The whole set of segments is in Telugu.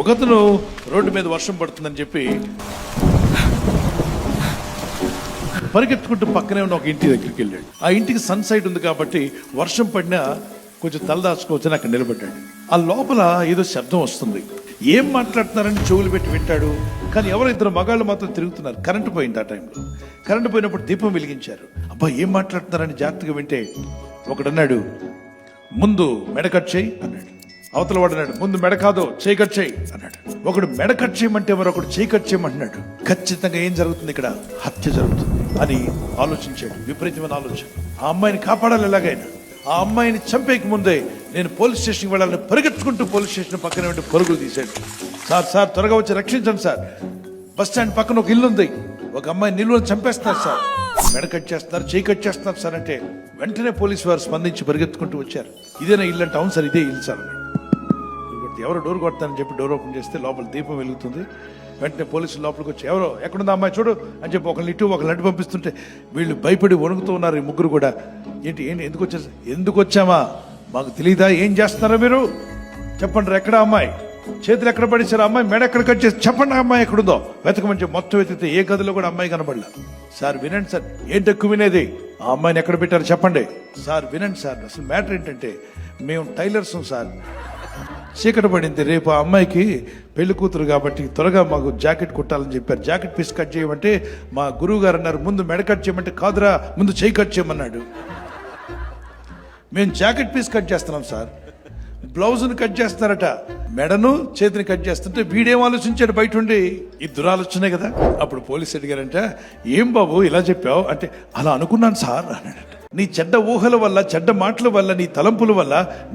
ఒకతను రోడ్డు మీద వర్షం పడుతుందని చెప్పి పరిగెత్తుకుంటూ పక్కనే ఉన్న ఒక ఇంటి దగ్గరికి వెళ్ళాడు. ఆ ఇంటికి సన్ సైడ్ ఉంది కాబట్టి వర్షం పడినా కొంచెం తలదాచుకోవచ్చని అక్కడ నిలబడ్డాడు. ఆ లోపల ఏదో శబ్దం వస్తుంది. ఏం మాట్లాడుతున్నారని చెవులు పెట్టి వింటాడు. కానీ ఎవరో ఇద్దరు మగాళ్ళు మాత్రం తిరుగుతున్నారు. కరెంటు పోయింది. ఆ టైంలో కరెంటు పోయినప్పుడు దీపం వెలిగించారు. అబ్బా ఏం మాట్లాడుతున్నారని జాగ్రత్తగా వింటే ఒకడు అన్నాడు, ముందు మెడ కట్ చేయి అన్నాడు. అవతల వాడు అన్నాడు, ముందు మెడ కాదు చేయి కట్ చేయి అన్నాడు. ఒకడు మెడ కట్ చేయమంటే మరొకడు చేయి కట్ చేయమంటున్నాడు. ఖచ్చితంగా ఏం జరుగుతుంది, ఇక్కడ హత్య జరుగుతుంది అని ఆలోచించాడు. విపరీతమైన ఆలోచన. ఆ అమ్మాయిని కాపాడాలి ఎలాగైనా. ఆ అమ్మాయిని చంపేకి ముందే నేను పోలీస్ స్టేషన్కి వెళ్ళాలని పరిగెత్తుకుంటూ పోలీస్ స్టేషన్ పక్కన ఉండి పరుగులు తీశాడు. సార్ త్వరగా వచ్చి రక్షించండి సార్, బస్ స్టాండ్ పక్కన ఒక ఇల్లు ఉంది, ఒక అమ్మాయి నిలువని చంపేస్తున్నారు సార్, మెడ కట్ చేస్తున్నారు, చేయి కట్ చేస్తున్నారు సార్ అంటే వెంటనే పోలీసు వారు స్పందించి పరిగెత్తుకుంటూ వచ్చారు. ఇదేనా ఇల్లు అంటే, అవును సార్ ఇదే ఇల్లు సార్ అన్నాడు. ఎవరో డోర్ కొడతానని చెప్పి డోర్ ఓపెన్ చేస్తే లోపల దీపం వెలుగుతుంది. వెంటనే పోలీసులు లోపలికి వచ్చి ఎవరో ఎక్కడుందా అమ్మాయి చూడు అని చెప్పి ఒకరిని ఇటు ఒకరిని అడ్డు పంపిస్తుంటే వీళ్ళు భయపడి వణుకుతూ ఉన్నారు. ఈ ముగ్గురు కూడా ఏంటి ఎందుకు వచ్చామా మాకు తెలియదా, ఏం చేస్తున్నారా మీరు, చెప్పండి ఎక్కడ అమ్మాయి, చేతులు ఎక్కడ పడేసారు, అమ్మాయి మెడ ఎక్కడ కట్ చేసి చెప్పండి, అమ్మాయి ఎక్కడుందో వెతకమని చెప్పి మొత్తం వెతికితే ఏ గదిలో కూడా అమ్మాయి కనబడలా. సార్ వినండి సార్, ఏంటి ఎక్కువ వినేది, ఆ అమ్మాయిని ఎక్కడ పెట్టారు చెప్పండి. సార్ వినండి సార్, అసలు మ్యాటర్ ఏంటంటే మేము టైలర్స్ సార్, చీకటి పడింది, రేపు ఆ అమ్మాయికి పెళ్లి కూతురు కాబట్టి త్వరగా మాకు జాకెట్ కుట్టాలని చెప్పారు. జాకెట్ పీస్ కట్ చేయమంటే మా గురువు గారు అన్నారు ముందు మెడ కట్ చేయమంటే కాదురా ముందు చేయి కట్ చేయమన్నాడు. మేము జాకెట్ పీస్ కట్ చేస్తున్నాం సార్, బ్లౌజ్ని కట్ చేస్తున్నారట, మెడను చేతిని కట్ చేస్తుంటే వీడేం ఆలోచించాడు బయట ఉండి, ఈ దురాలోచనే కదా. అప్పుడు పోలీసు అడిగారంట, ఏం బాబు ఇలా చెప్పావు అంటే, అలా అనుకున్నాను సార్ అన్నాడట. నీ చెడ్డ ఊహల వల్ల, చెడ్డ మాటల వల్ల, నీ తలంపుల వల్ల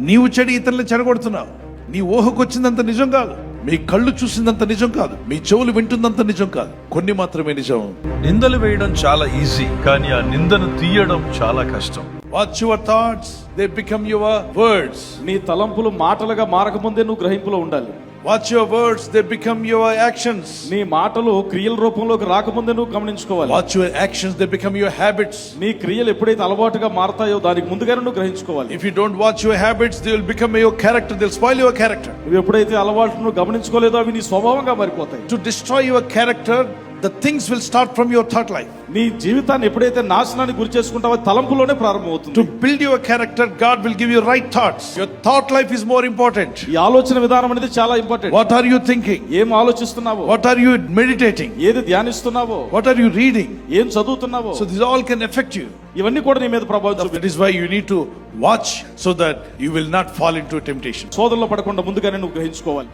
నీవు చెడు ఇతరులను చెడగొడుతున్నావు. నీ ఊహకు వచ్చిందంత నిజం కాదు, మీ కళ్ళు చూసిందంత నిజం కాదు, మీ చెవులు వింటుందంత నిజం కాదు, కొన్ని మాత్రమే నిజం. నిందలు వేయడం చాలా ఈజీ, కానీ ఆ నిందను తీయడం చాలా కష్టం. Watch your thoughts, they become your words. నీ తలంపులు మాటలుగా మారకముందే నువ్వు గ్రహింపులో ఉండాలి. Watch your words, they become your actions. నీ మాటలు క్రియల రూపంలోకి రాకముందే నువ్వు గమనించుకోవాలి. Watch your actions, they become your habits. నీ క్రియలు ఎప్పుడైతే అలవాటుగా మారతాయో దానికి ముందుగానే నువ్వు గ్రహించుకోవాలి. If you don't watch your habits, they will become your character, they'll spoil your character. నువ్వు ఎప్పుడైతే అలవాటును గమనించుకోలేదో అవి నీ స్వభావంగా మారిపోతాయి. To destroy your character, the things will start from your thought life. నీ జీవితాన్ని ఎప్పుడైతే నాశనానికి గురి చేసుకుంటావో తలంపులోనే ప్రారంభమవుతుంది. To build your character, God will give you right thoughts. Your thought life is more important. ఈ ఆలోచన విధానం అనేది చాలా important. What are you thinking? ఏం ఆలోచిస్తున్నావో, What are you meditating? ఏది ధ్యానిస్తున్నావో, What are you reading? ఏం చదువుతున్నావో, So this all can affect you. ఇవన్నీ కూడా నీ మీద ప్రభావం చూపిస్తాయి. That is why you need to watch so that you will not fall into temptation. సోదరులో పడకుండా ముందుగానే నువ్వు గ్రహించుకోవాలి.